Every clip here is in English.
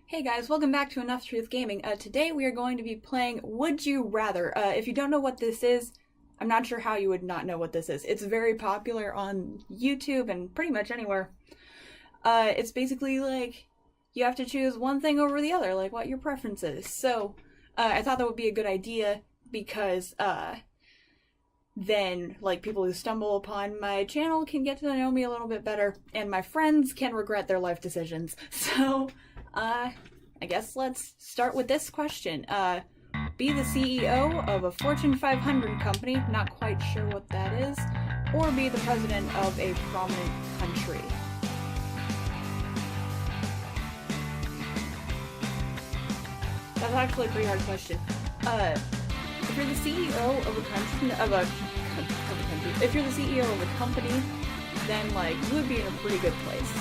Hey guys, welcome back to Enough Truth Gaming. Today we are going to be playing Would You Rather. If you don't know what this is, I'm not sure how you would not know what this is. It's very popular on YouTube and pretty much anywhere. It's basically like you have to choose one thing over the other, like what your preference is. So I thought that would be a good idea because then like people who stumble upon my channel can get to know me a little bit better, and my friends can regret their life decisions. So I guess let's start with this question. Be the CEO of a Fortune 500 company, not quite sure what that is, or be the president of a prominent country. That's actually a pretty hard question. If you're the CEO of a country, if you're the CEO of a company, then like you would be in a pretty good place.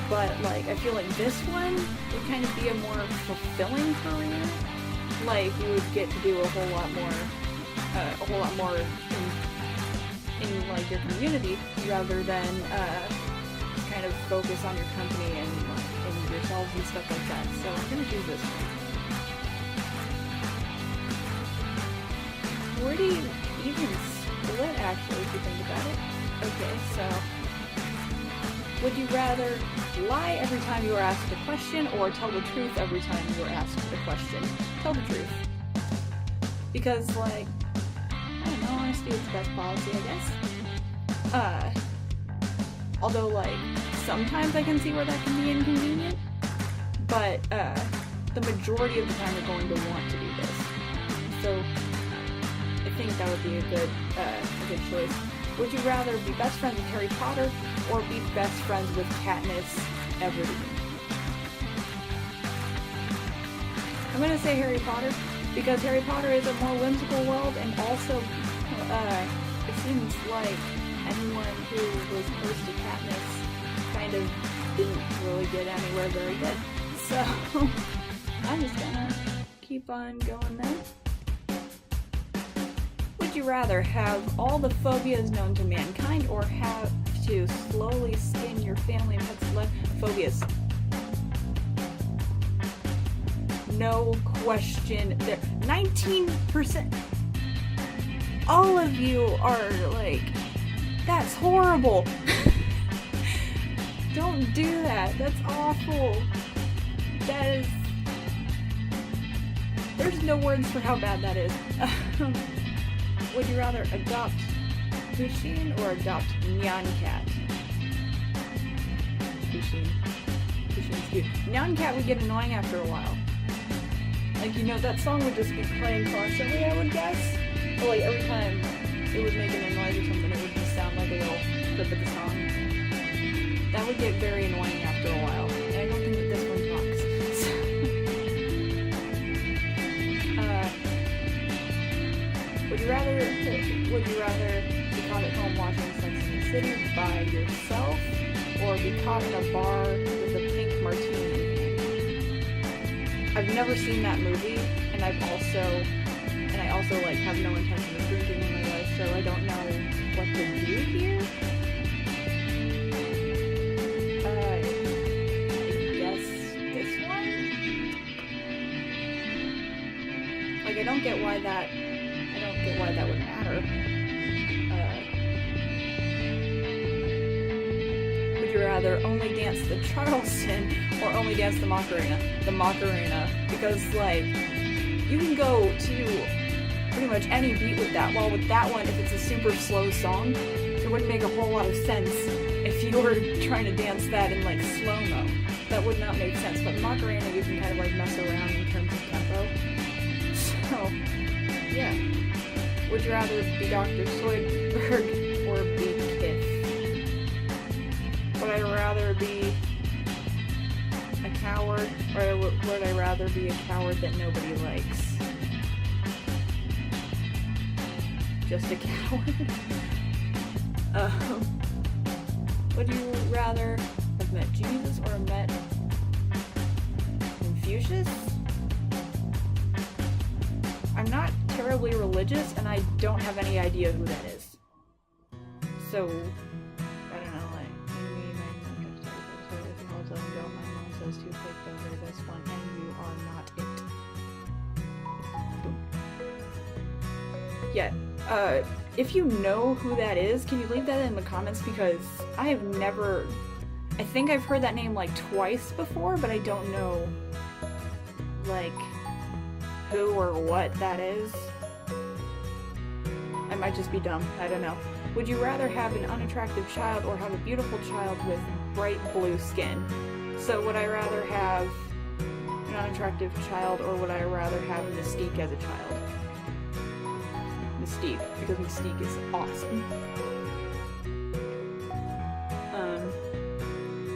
But like I feel like this one would kind of be a more fulfilling career. Like you would get to do a whole lot more in like your community rather than kind of focus on your company and yourselves and stuff like that. So I'm gonna choose this one. Where do you even split actually if you think about it? Okay, so would you rather lie every time you are asked a question or tell the truth every time you are asked a question? Tell the truth. Because, like, I don't know, honesty is the best policy, I guess. Although, like, sometimes I can see where that can be inconvenient, but, the majority of the time you're going to want to do this. So, I think that would be a good choice. Would you rather be best friends with Harry Potter or be best friends with Katniss Everdeen? I'm gonna say Harry Potter because Harry Potter is a more whimsical world, and also it seems like anyone who was close to Katniss kind of didn't really get anywhere very good. So I'm just gonna keep on going there. Would you rather have all the phobias known to mankind or have to slowly skin your family and pets' blood? Phobias. No question there. 19%. All of you are like, that's horrible. Don't do that. That's awful. That is... There's no words for how bad that is. Would you rather adopt Pusheen or adopt Nyan Cat? Pusheen's cute. Nyan Cat would get annoying after a while. Like, you know, that song would just be playing constantly, I would guess. Or like every time it would make a noise or something, it would just sound like a little clip of the song. That would get very annoying after a while. And I don't think that this one talks. Would you rather be caught at home watching Sex and the City by yourself, or be caught in a bar with a pink martini in hand? I've never seen that movie, and I also like have no intention of drinking in my life, so I don't know what to do here. I guess this one? Like, I don't get why that would matter. Would you rather only dance the Charleston or only dance the Macarena? The Macarena, because like you can go to pretty much any beat with that. While with that one, if it's a super slow song, it wouldn't make a whole lot of sense if you were trying to dance that in like slow-mo. That would not make sense. But Macarena, you can kind of like mess around in terms of tempo. So yeah. Would you rather be Dr. Zoidberg or be Kith? Would I rather be a coward, or would I rather be a coward that nobody likes? Just a coward? Would you rather have met Jesus or met Confucius? I'm not terribly religious, and I don't have any idea who that is. So, I don't know, like, maybe my mom kept telling me, so I think I'll let him go. My mom said those two fake things are this one, and you are not it. Boom. Yeah, if you know who that is, can you leave that in the comments, because I have never... I think I've heard that name like twice before, but I don't know, like, who or what that is. I might just be dumb, I don't know. Would you rather have an unattractive child or have a beautiful child with bright blue skin? So would I rather have an unattractive child, or would I rather have Mystique as a child? Mystique, because Mystique is awesome.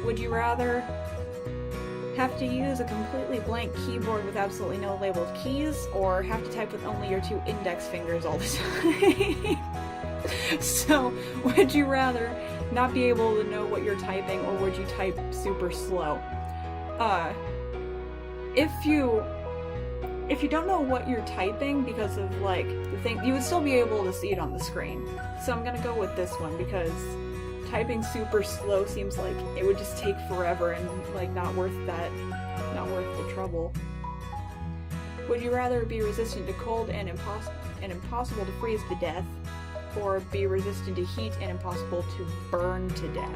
Would you rather have to use a completely blank keyboard with absolutely no labeled keys, or have to type with only your 2 index fingers all the time? So, would you rather not be able to know what you're typing, or would you type super slow? If you don't know what you're typing because of, like, the thing, you would still be able to see it on the screen. So I'm gonna go with this one, because typing super slow seems like it would just take forever and, like, not worth the trouble. Would you rather be resistant to cold and impossible to freeze to death, or be resistant to heat and impossible to burn to death?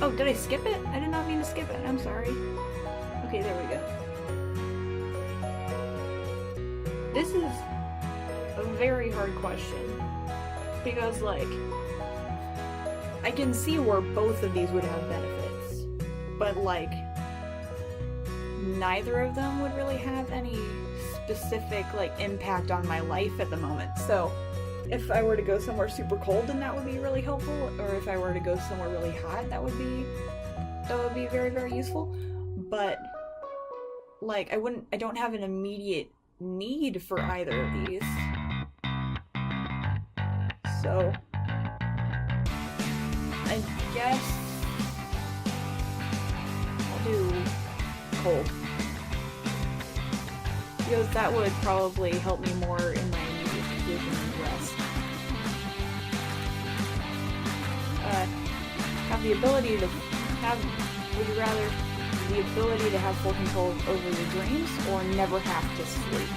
Oh, did I skip it? I did not mean to skip it. I'm sorry. Okay, there we go. This is a very hard question, because, like, I can see where both of these would have benefits, but, like, neither of them would really have any specific, like, impact on my life at the moment. So if I were to go somewhere super cold, then that would be really helpful, or if I were to go somewhere really hot, that would be very, very useful. But, like, I don't have an immediate need for either of these. So I guess I'll do cold, because that would probably help me more in my immediate situation than rest. Have the ability to have, would you rather the ability to have full control over your dreams, or never have to sleep?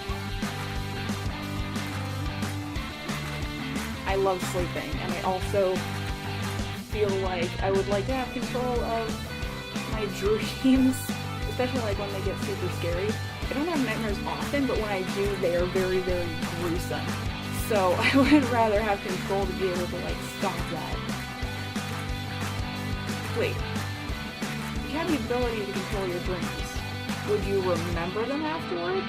I love sleeping, and I also feel like I would like to have control of my dreams, especially like when they get super scary. I don't have nightmares often, but when I do, they are very, very gruesome. So I would rather have control to be able to, like, stop that. Wait. You have the ability to control your dreams. Would you remember them afterwards?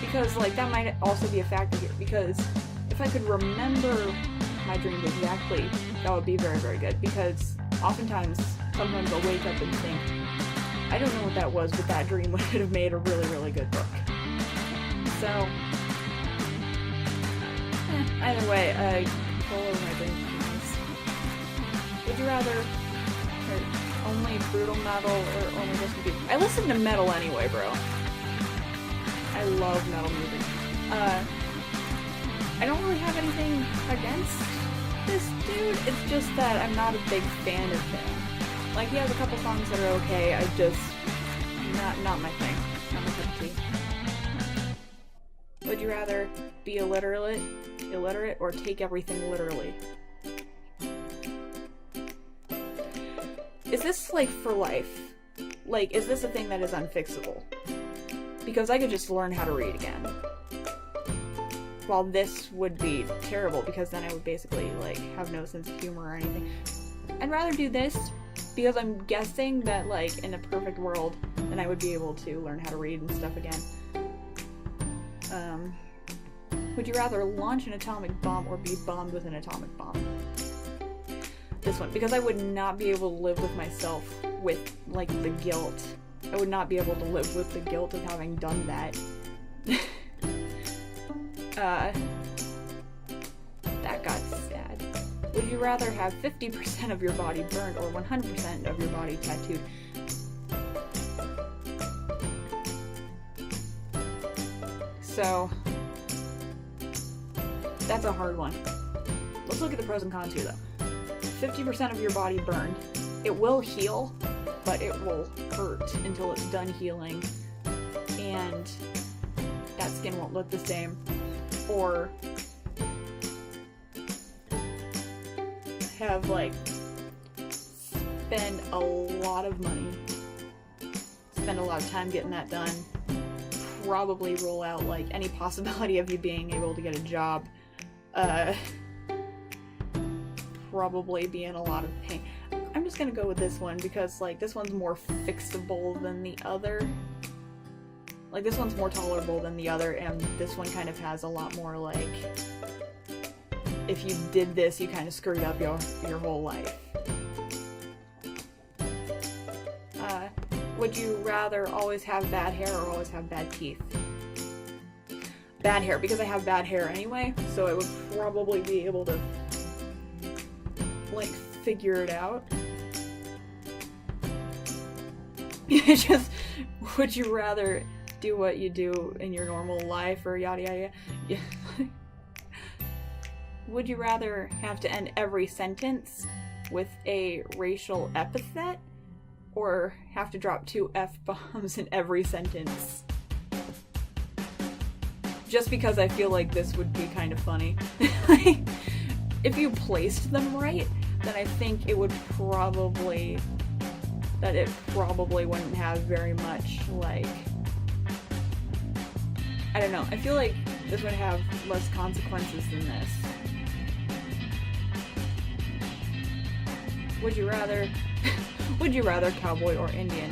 Because, like, that might also be a factor here, because if I could remember my dreams exactly, that would be very, very good, because sometimes I'll wake up and think, I don't know what that was, but that dream would have made a really, really good book. So, either way, control over my dreams. Would you rather only brutal metal or only listen to... I listen to metal anyway, bro. I love metal music. I don't really have anything against this dude. It's just that I'm not a big fan of him. Like, he has a couple songs that are okay. I just... Not my thing. Not my cup of tea. Would you rather be illiterate, or take everything literally? Is this, like, for life? Like, is this a thing that is unfixable? Because I could just learn how to read again. While this would be terrible, because then I would basically, like, have no sense of humor or anything. I'd rather do this, because I'm guessing that, like, in a perfect world, then I would be able to learn how to read and stuff again. Would you rather launch an atomic bomb or be bombed with an atomic bomb? This one, because I would not be able to live with myself with, like, the guilt. I would not be able to live with the guilt of having done that. That got sad. Would you rather have 50% of your body burned or 100% of your body tattooed? So, that's a hard one. Let's look at the pros and cons here, though. 50% of your body burned. It will heal, but it will hurt until it's done healing. And that skin won't look the same. Or have, like, spend a lot of money, spend a lot of time getting that done, probably rule out, like, any possibility of you being able to get a job, probably be in a lot of pain. I'm just gonna go with this one because, like, this one's more fixable than the other. Like, this one's more tolerable than the other, and this one kind of has a lot more, like, if you did this, you kind of screwed up your whole life. Would you rather always have bad hair or always have bad teeth? Bad hair, because I have bad hair anyway, so I would probably be able to, like, figure it out. Just, would you rather do what you do in your normal life or yada yada yada? Would you rather have to end every sentence with a racial epithet or have to drop 2 F-bombs in every sentence? Just because I feel like this would be kind of funny. If you placed them right, then I think it would probably wouldn't have very much, like, I don't know, I feel like this would have less consequences than this. Would you rather cowboy or Indian?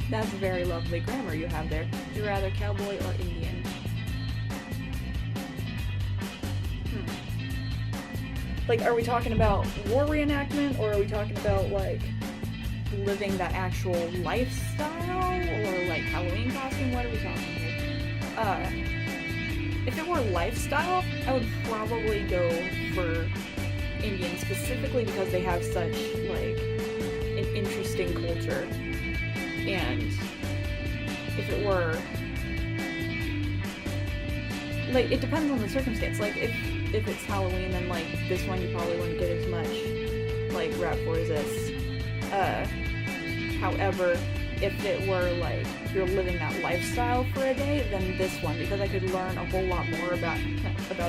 That's very lovely grammar you have there. Would you rather cowboy or Indian? Like, are we talking about war reenactment, or are we talking about, like, living that actual lifestyle, or, like, Halloween costume? What are we talking here? If it were lifestyle, I would probably go for Indian, specifically because they have such, like, an interesting culture. And if it were, like, it depends on the circumstance. Like, if it's Halloween, then, like, this one you probably wouldn't get as much, like, rap for as this. However, if it were, like, you're living that lifestyle for a day, then this one, because I could learn a whole lot more about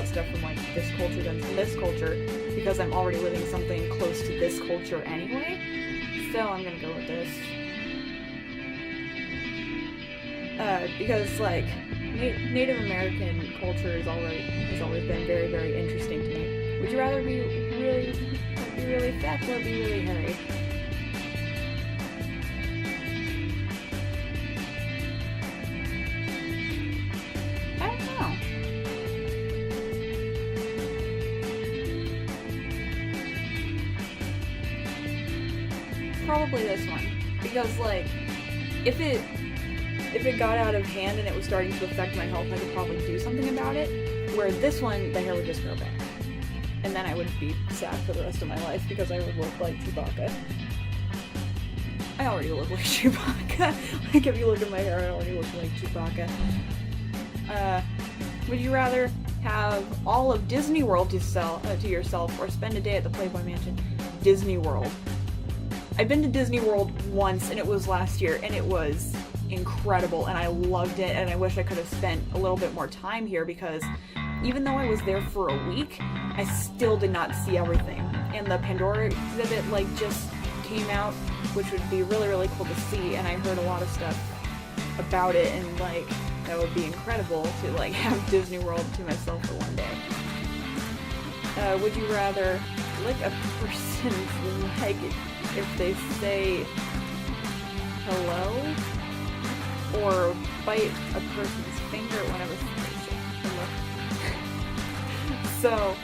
stuff from, like, this culture than from this culture, because I'm already living something close to this culture anyway. So I'm gonna go with this. Because, like, Native American culture has always been very, very interesting to me. Would you rather be really fat or be really hairy? I don't know. Probably this one, because, like, if it got out of hand and it was starting to affect my health, I could probably do something about it. Where this one, the hair would just grow back. And then I would be sad for the rest of my life because I would look like Chewbacca. I already look like Chewbacca. Like, if you look at my hair, I already look like Chewbacca. Would you rather have all of Disney World to yourself or spend a day at the Playboy Mansion? Disney World. I've been to Disney World once, and it was last year, and it was incredible, and I loved it, and I wish I could have spent a little bit more time here, because even though I was there for a week, I still did not see everything. And the Pandora exhibit, like, just came out, which would be really, really cool to see, and I heard a lot of stuff about it, and, like, that would be incredible to, like, have Disney World to myself for one day. Would you rather lick a person's leg if they say hello, or bite a person's finger whenever they say hello? So,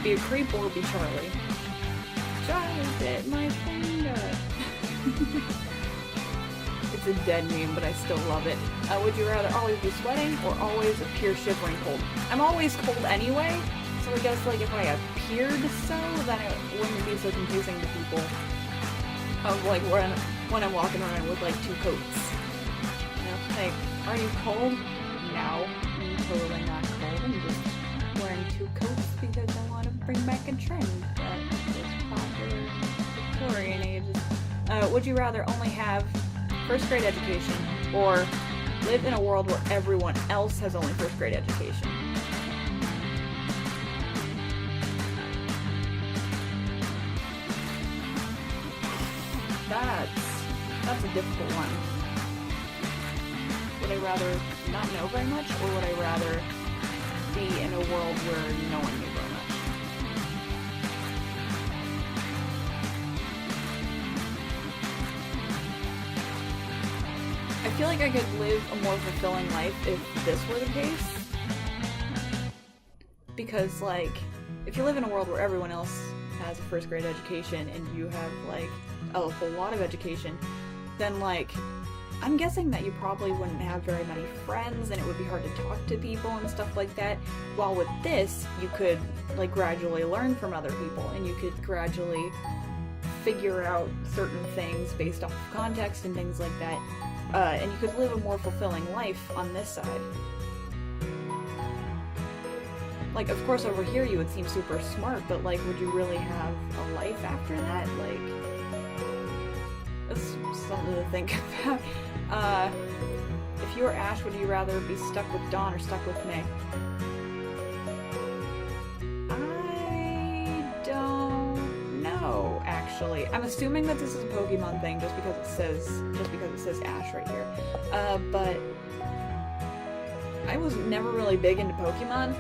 be a creep or be Charlie. Charlie bit my finger. It's a dead meme, but I still love it. Would you rather always be sweating or always appear shivering cold? I'm always cold anyway, so I guess, like, if I appeared so, then it wouldn't be so confusing to people. Of, like, when I'm walking around with, like, 2 coats. You know, like, Are you cold? No, I'm totally not cold. I'm just wearing 2 coats because I want to bring back a trend that was popular in Victorian ages. Would you rather only have first grade education or live in a world where everyone else has only first grade education? That's a difficult one. Would I rather not know very much, or would I rather be in a world where no one knew very much? I feel like I could live a more fulfilling life if this were the case. Because, like, if you live in a world where everyone else has a first grade education and you have, like, a whole lot of education, then, like, I'm guessing that you probably wouldn't have very many friends and it would be hard to talk to people and stuff like that. While with this, you could, like, gradually learn from other people and you could gradually figure out certain things based off of context and things like that. And you could live a more fulfilling life on this side. Like, of course, over here you would seem super smart, but, like, would you really have a life after that? Like, that's something to think about. If you were Ash, would you rather be stuck with Dawn or stuck with May? I don't know, actually. I'm assuming that this is a Pokemon thing just because it says Ash right here. But I was never really big into Pokemon.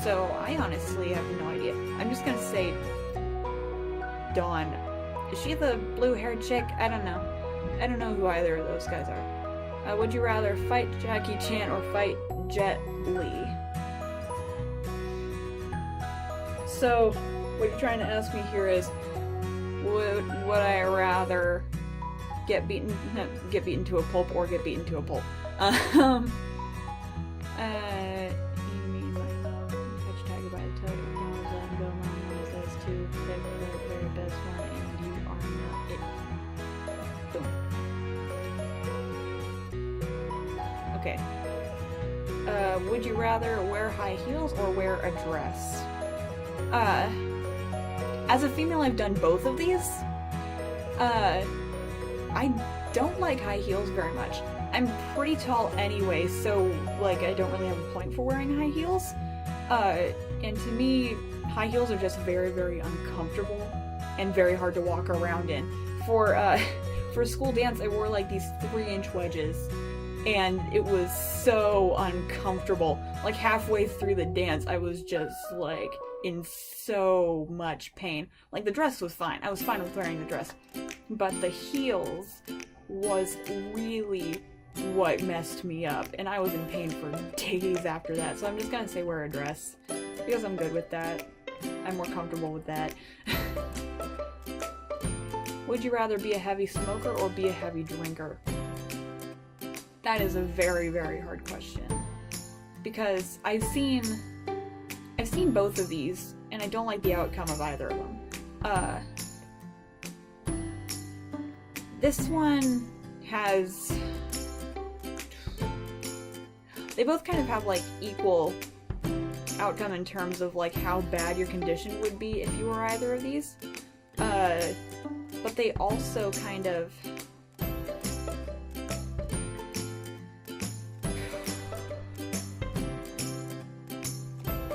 So I honestly have no idea. I'm just gonna say Dawn. Is she the blue-haired chick? I don't know. I don't know who either of those guys are. Would you rather fight Jackie Chan or fight Jet Li? So, what you're trying to ask me here is, would I rather get beaten to a pulp or get beaten to a pulp? You mean my love, catch tiger by the tail, let him go, mama says to pick the very best one, and you are not it. Boom. Okay. Would you rather wear high heels or wear a dress? As a female, I've done both of these. I don't like high heels very much. I'm pretty tall anyway, so, like, I don't really have a point for wearing high heels. And to me, high heels are just very, very uncomfortable and very hard to walk around in. For school dance, I wore, like, these 3-inch wedges, and it was so uncomfortable. Like, halfway through the dance, I was just, like, in so much pain. Like, the dress was fine. I was fine with wearing the dress. But the heels was really what messed me up, and I was in pain for days after that. So I'm just gonna say wear a dress, because I'm good with that. I'm more comfortable with that. Would you rather be a heavy smoker or be a heavy drinker? That is a very, very hard question. Because I've seen both of these, and I don't like the outcome of either of them. This one has... They both kind of have, like, equal outcome in terms of, like, how bad your condition would be if you were either of these. But they also kind of...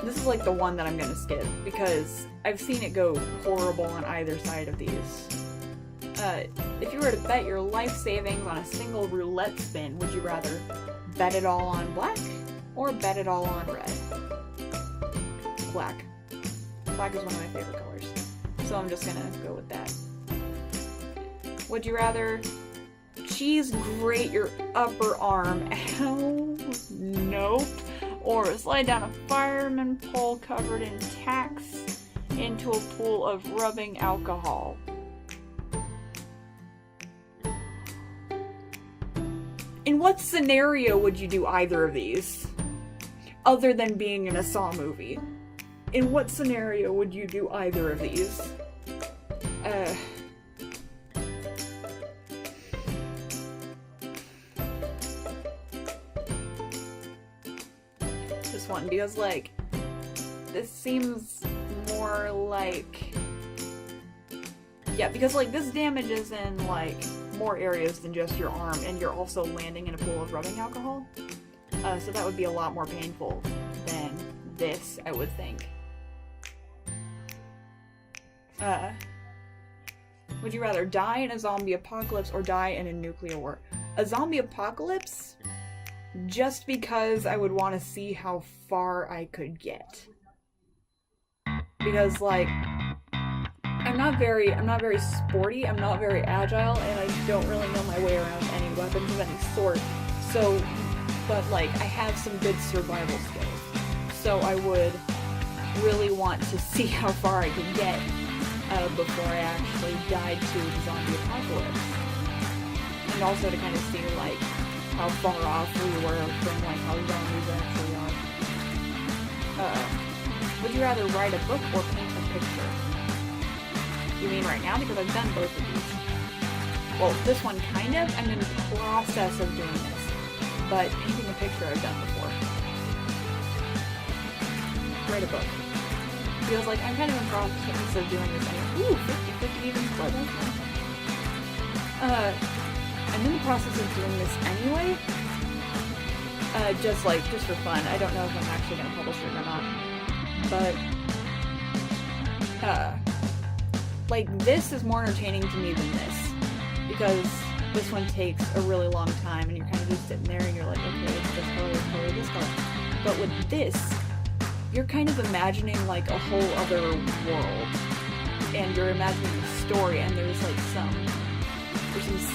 This is, like, the one that I'm gonna skip, because I've seen it go horrible on either side of these. If you were to bet your life savings on a single roulette spin, would you rather bet it all on black or bet it all on red? Black. Black is one of my favorite colors. So I'm just gonna go with that. Would you rather cheese grate your upper arm? Ow. Nope. Or slide down a fireman pole covered in tacks into a pool of rubbing alcohol? In what scenario would you do either of these? Other than being in a Saw movie. In what scenario would you do either of these? this one because, like, this seems more like... Yeah, because, like, this damage is in, like, more areas than just your arm, and you're also landing in a pool of rubbing alcohol. So that would be a lot more painful than this, I would think. Would you rather die in a zombie apocalypse or die in a nuclear war? A zombie apocalypse? Just because I would want to see how far I could get. Because, like, I'm not very sporty, I'm not very agile, and I don't really know my way around any weapons of any sort. So, but, like, I have some good survival skills. So I would really want to see how far I could get before I actually died to the zombie apocalypse. And also to kind of see, like, how far off we were from, like, how zombies actually are. Would you rather write a book or paint a picture? You mean right now? Because I've done both of these. Well, this one kind of. I'm in the process of doing this. But painting a picture I've done before. Write a book. Feels like I'm kind of in the process of doing this anyway. Ooh, 50-50 even split. That's nice. I'm in the process of doing this anyway. Just for fun. I don't know if I'm actually going to publish it or not. But, like, this is more entertaining to me than this. Because this one takes a really long time, and you're kind of just sitting there, and you're like, okay, it's this color, this color, this color. But with this, you're kind of imagining, like, a whole other world. And you're imagining a story, and there's, like, some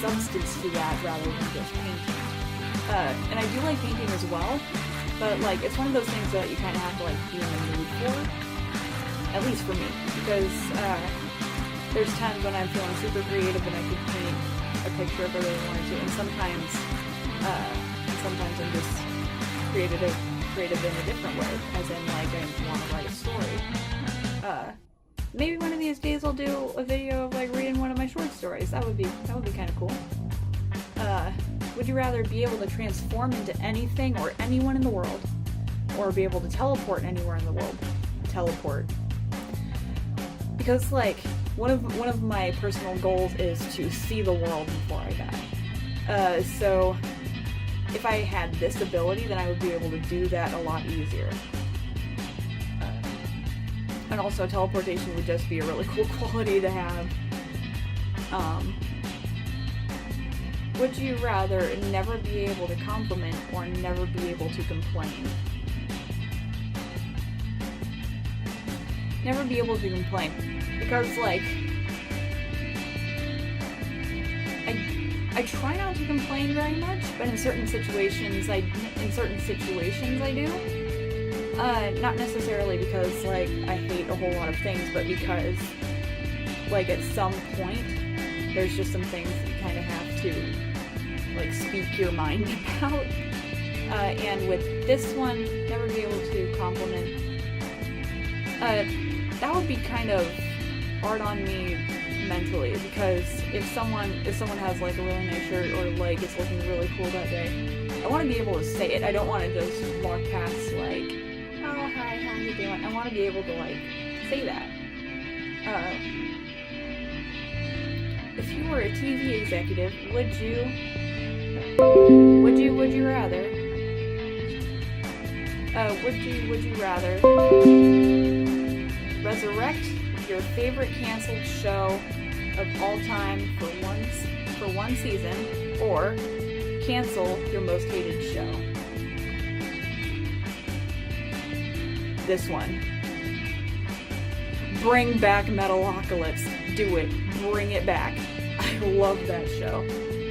substance to that rather than just painting. And I do like painting as well, but, like, it's one of those things that you kind of have to, like, be in the mood for. At least for me. Because, there's times when I'm feeling super creative and I could paint a picture if I really wanted to, and sometimes I'm just creative in a different way, as in, like, I want to write a story. Maybe one of these days I'll do a video of, like, reading one of my short stories. That would be kind of cool. Would you rather be able to transform into anything or anyone in the world, or be able to teleport anywhere in the world? Teleport. Because, like, one of my personal goals is to see the world before I die. So if I had this ability, then I would be able to do that a lot easier. And also, teleportation would just be a really cool quality to have. Would you rather never be able to compliment or never be able to complain? Never be able to complain. Because, like, I try not to complain very much, but in certain situations I do. Not necessarily because, like, I hate a whole lot of things, but because, like, at some point, there's just some things that you kind of have to, like, speak your mind about. And with this one, never be able to compliment. That would be kind of hard on me mentally, because if someone has, like, a really nice shirt, or, like, it's looking really cool that day, I want to be able to say it. I don't want to just walk past, like, oh, hi, how you doing? I want to be able to, like, say that. If you were a TV executive, would you rather resurrect your favorite canceled show of all time for one season, or cancel your most hated show? This one. Bring back Metalocalypse. Do it. Bring it back. I love that show.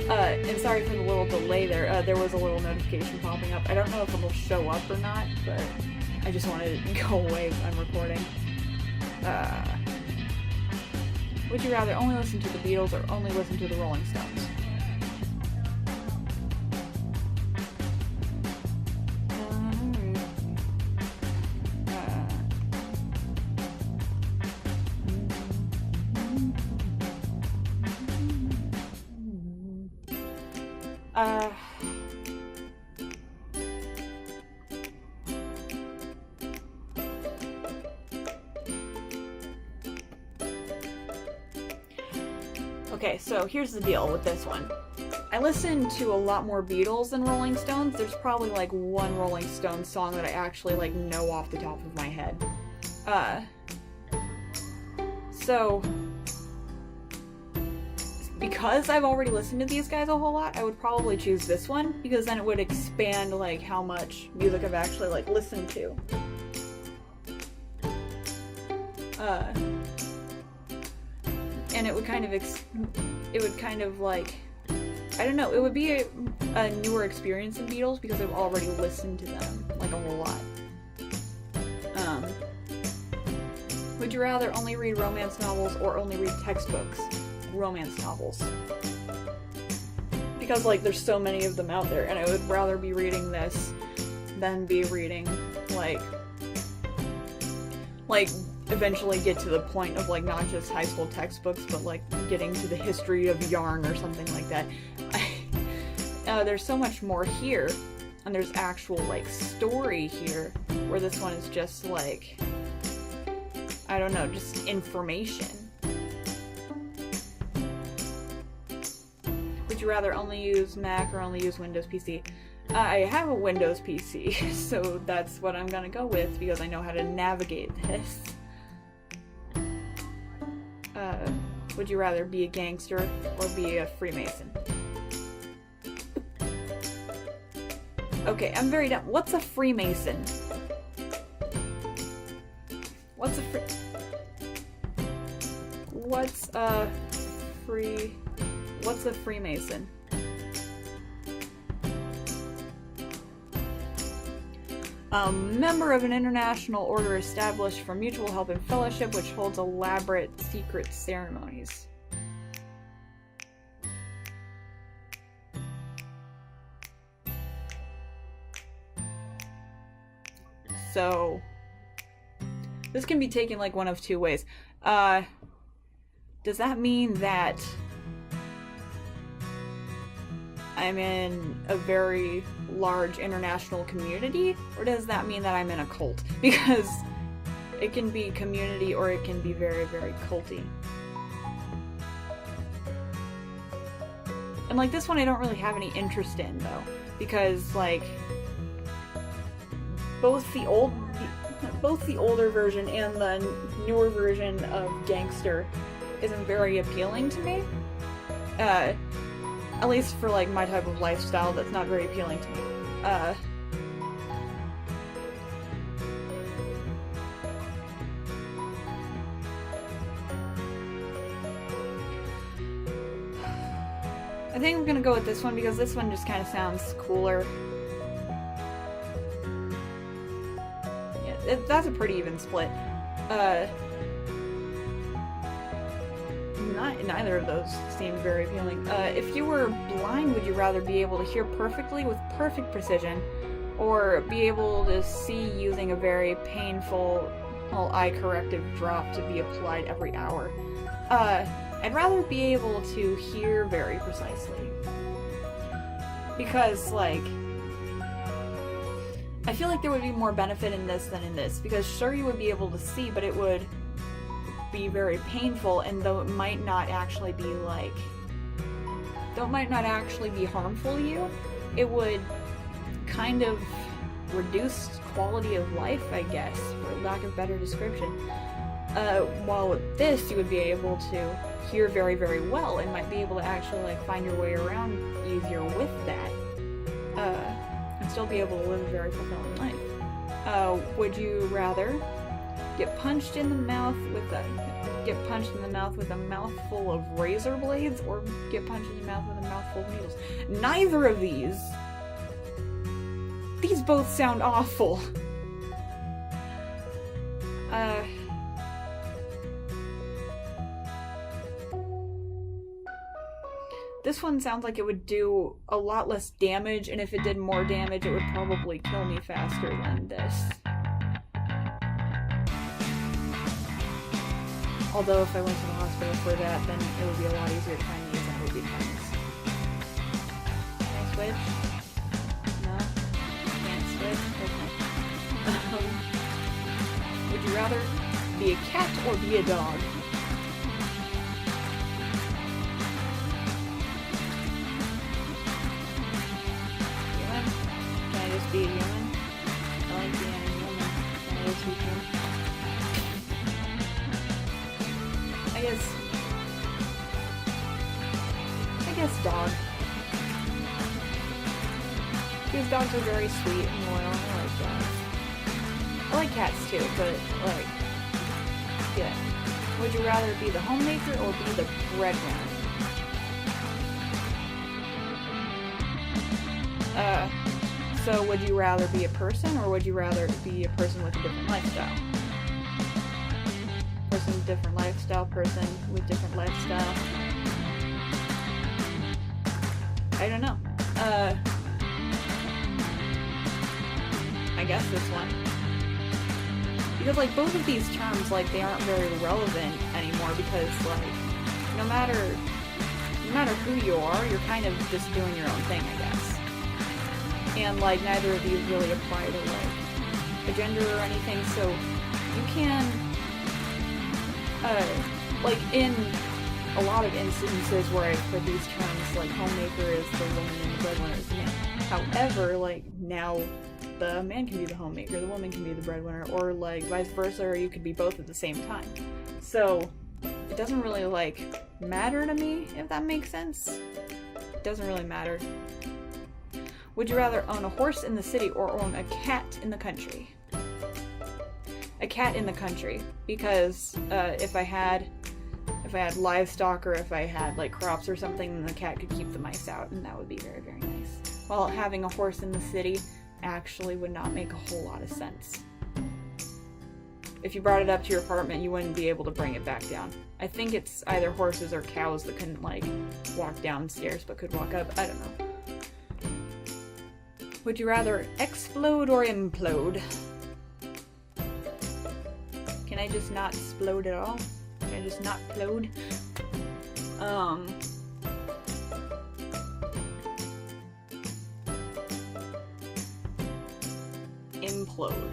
And sorry for the little delay there. There was a little notification popping up. I don't know if it'll show up or not, but I just wanted it to go away when I'm recording. Would you rather only listen to the Beatles or only listen to the Rolling Stones? Okay, so here's the deal with this one. I listen to a lot more Beatles than Rolling Stones. There's probably like one Rolling Stones song that I actually like know off the top of my head. So because I've already listened to these guys a whole lot, I would probably choose this one, because then it would expand like how much music I've actually like listened to. And it would kind of like, I don't know, it would be a newer experience in Beatles because I've already listened to them like a whole lot. Would you rather only read romance novels or only read textbooks? Romance novels. Because like there's so many of them out there, and I would rather be reading this than be reading like eventually get to the point of like not just high school textbooks, but like getting to the history of yarn or something like that. There's so much more here, and there's actual like story here, where this one is just like, I don't know, just information. Would you rather only use Mac or only use Windows PC? I have a Windows PC, so that's what I'm gonna go with because I know how to navigate this. Would you rather be a gangster or be a Freemason? Okay, I'm very done. What's a Freemason? What's a Freemason? A member of an international order established for mutual help and fellowship, which holds elaborate secret ceremonies. So, this can be taken like one of two ways. Does that mean that I'm in a very large international community, or does that mean that I'm in a cult? Because it can be community or it can be very, very culty. And like this one I don't really have any interest in though, because like both the older version and the newer version of Gangster isn't very appealing to me. At least for like my type of lifestyle, that's not very appealing to me. I think I'm gonna go with this one because this one just kind of sounds cooler. Yeah, that's a pretty even split. Neither of those seem very appealing. If you were blind, would you rather be able to hear perfectly with perfect precision, or be able to see using a very painful eye corrective drop to be applied every hour? I'd rather be able to hear very precisely. Because, like, I feel like there would be more benefit in this than in this, because sure you would be able to see, but it would be very painful, and though it might not actually be harmful to you, it would kind of reduce quality of life, I guess, for lack of better description. While with this, you would be able to hear very, very well, and might be able to actually like find your way around easier with that, and still be able to live a very fulfilling life. Would you rather get punched in the mouth with a mouthful of razor blades, or get punched in the mouth with a mouthful of needles? Neither of these. These both sound awful. This one sounds like it would do a lot less damage, and if it did more damage, it would probably kill me faster than this. Although if I went to the hospital for that, then it would be a lot easier to find these, and it would be nice. Can I switch? No? Can't switch? Okay. Would you rather be a cat or be a dog? just be a human. I like being a human. One of those people. I guess dog. These dogs are very sweet and loyal. I like dogs. I like cats too, but like, yeah. Would you rather be the homemaker or be the breadwinner? So would you rather be a person or would you rather be a person with a different lifestyle? Person with different lifestyle, person with different lifestyle. I don't know. I guess this one. Because like both of these terms, like they aren't very relevant anymore because like no matter who you are, you're kind of just doing your own thing, I guess. And like neither of these really apply to like a gender or anything, so you can like in a lot of instances where I've heard these terms, like homemaker is the woman and the breadwinner is the man. However, like now the man can be the homemaker, the woman can be the breadwinner, or like vice versa, or you could be both at the same time. So it doesn't really like matter to me, if that makes sense. It doesn't really matter. Would you rather own a horse in the city or own a cat in the country? A cat in the country, because if I had livestock or if I had like crops or something, then the cat could keep the mice out, and that would be very, very nice. While having a horse in the city actually would not make a whole lot of sense. If you brought it up to your apartment, you wouldn't be able to bring it back down. I think it's either horses or cows that couldn't like walk downstairs but could walk up. I don't know. Would you rather explode or implode? Can I just not explode at all? Can I just not plode? Implode.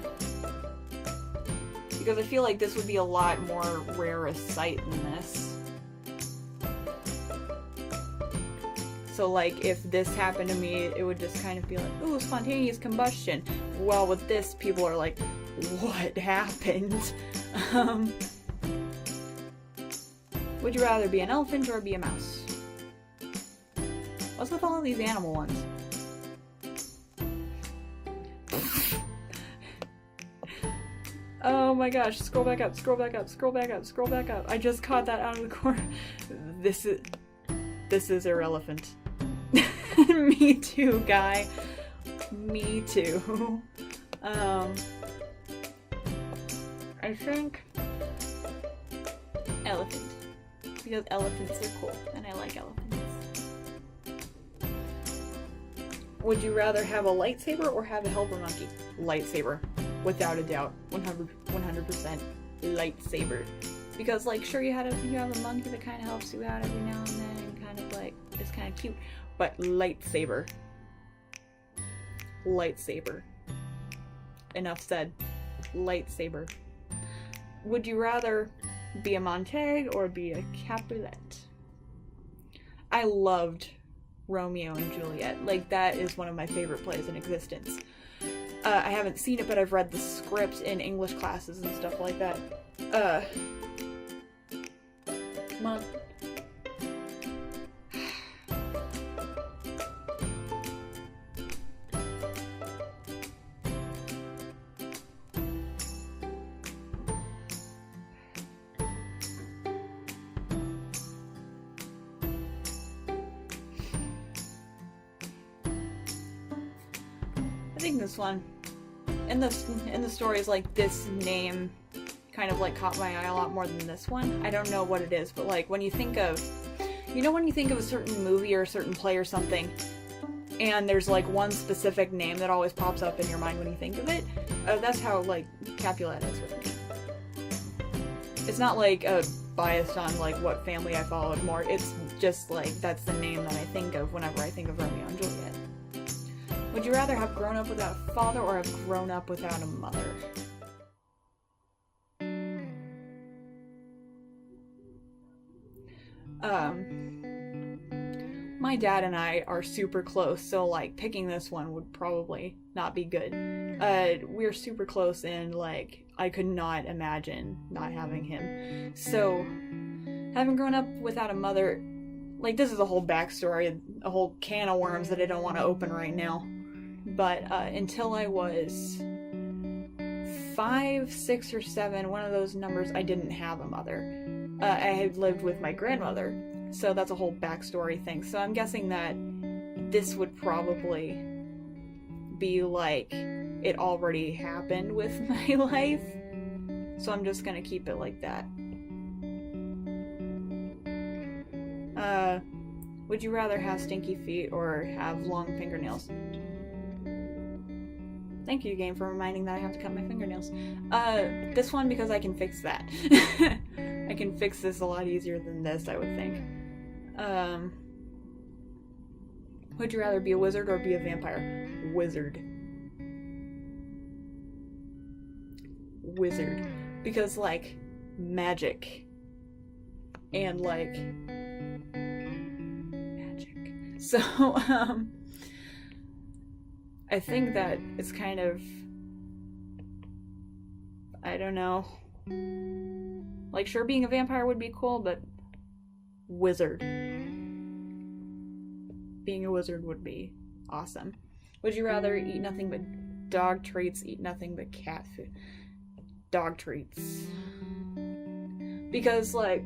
Because I feel like this would be a lot more rare a sight than this. So like if this happened to me, it would just kind of be like, ooh, spontaneous combustion. Well, with this, people are like, what happened? Would you rather be an elephant or be a mouse? What's with all of these animal ones? Oh my gosh, scroll back up, scroll back up, scroll back up, scroll back up. I just caught that out of the corner. This is irrelevant. Me too, guy. Me too. I think elephant. Because elephants are cool, and I like elephants. Would you rather have a lightsaber or have a helper monkey? Lightsaber. Without a doubt. 100% lightsaber. Because, like, sure, you have a monkey that kind of helps you out every now and then, and kind of, like, is kind of cute. But lightsaber. Lightsaber. Enough said. Lightsaber. Would you rather be a Montague or be a Capulet? I loved Romeo and Juliet. Like, that is one of my favorite plays in existence. I haven't seen it, but I've read the script in English classes and stuff like that. I think this one. In the stories, like, this name kind of, like, caught my eye a lot more than this one. I don't know what it is, but, like, when you think of... You know when you think of a certain movie or a certain play or something, and there's, like, one specific name that always pops up in your mind when you think of it? That's how, like, Capulet is with me. It's not, like, biased on, like, what family I followed more. It's just, like, that's the name that I think of whenever I think of Romeo and Juliet. Would you rather have grown up without a father or have grown up without a mother? my dad and I are super close, so like picking this one would probably not be good. We're super close, and like I could not imagine not having him. So having grown up without a mother, like this is a whole backstory, a whole can of worms that I don't want to open right now. But until I was 5, 6, or 7, one of those numbers, I didn't have a mother. I had lived with my grandmother, so that's a whole backstory thing. So I'm guessing that this would probably be like it already happened with my life. So I'm just gonna keep it like that. Would you rather have stinky feet or have long fingernails? Thank you, game, for reminding that I have to cut my fingernails. This one, because I can fix that. I can fix this a lot easier than this, I would think. Would you rather be a wizard or be a vampire? Wizard. Wizard. Because, like, magic. And, like, magic. So, I think that it's kind of, I don't know. Like, sure, being a vampire would be cool, but wizard. Being a wizard would be awesome. Would you rather eat nothing but dog treats, eat nothing but cat food? Dog treats. Because, like,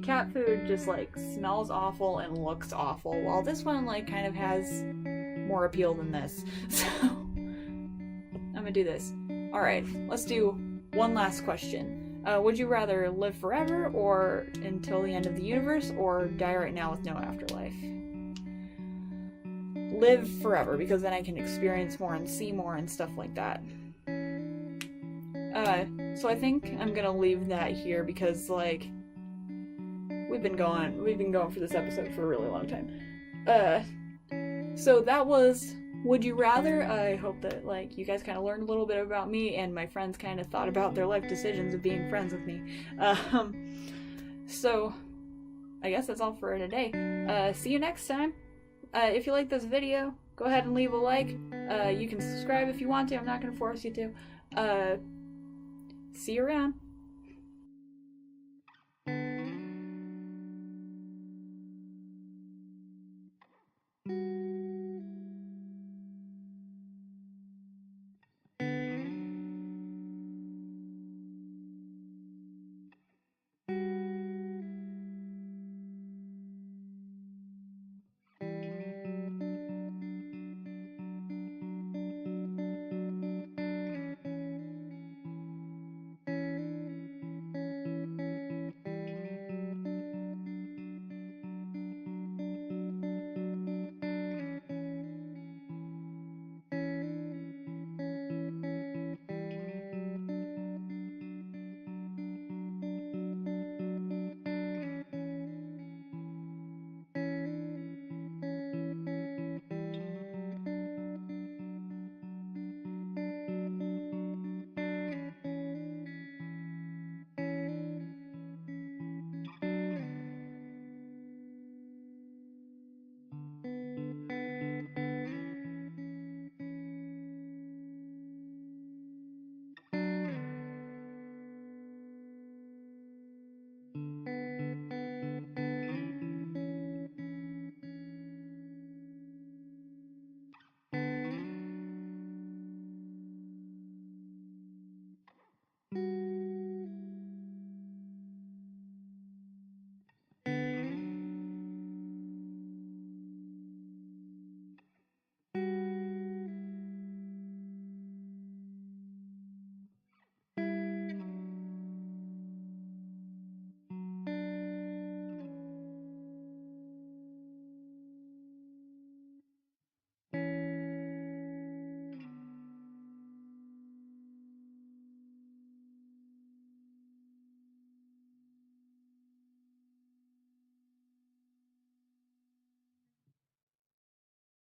cat food just, like, smells awful and looks awful, while this one, like, kind of has more appeal than this. So, I'm gonna do this. Alright, let's do one last question. Would you rather live forever or until the end of the universe, or die right now with no afterlife? Live forever, because then I can experience more and see more and stuff like that. So I think I'm gonna leave that here because, like, we've been going for this episode for a really long time. So that was Would You Rather. I hope that, like, you guys kind of learned a little bit about me, and my friends kind of thought about their life decisions of being friends with me. So I guess that's all for today. See you next time. If you like this video, go ahead and leave a like. You can subscribe if you want to. I'm not going to force you to. See you around.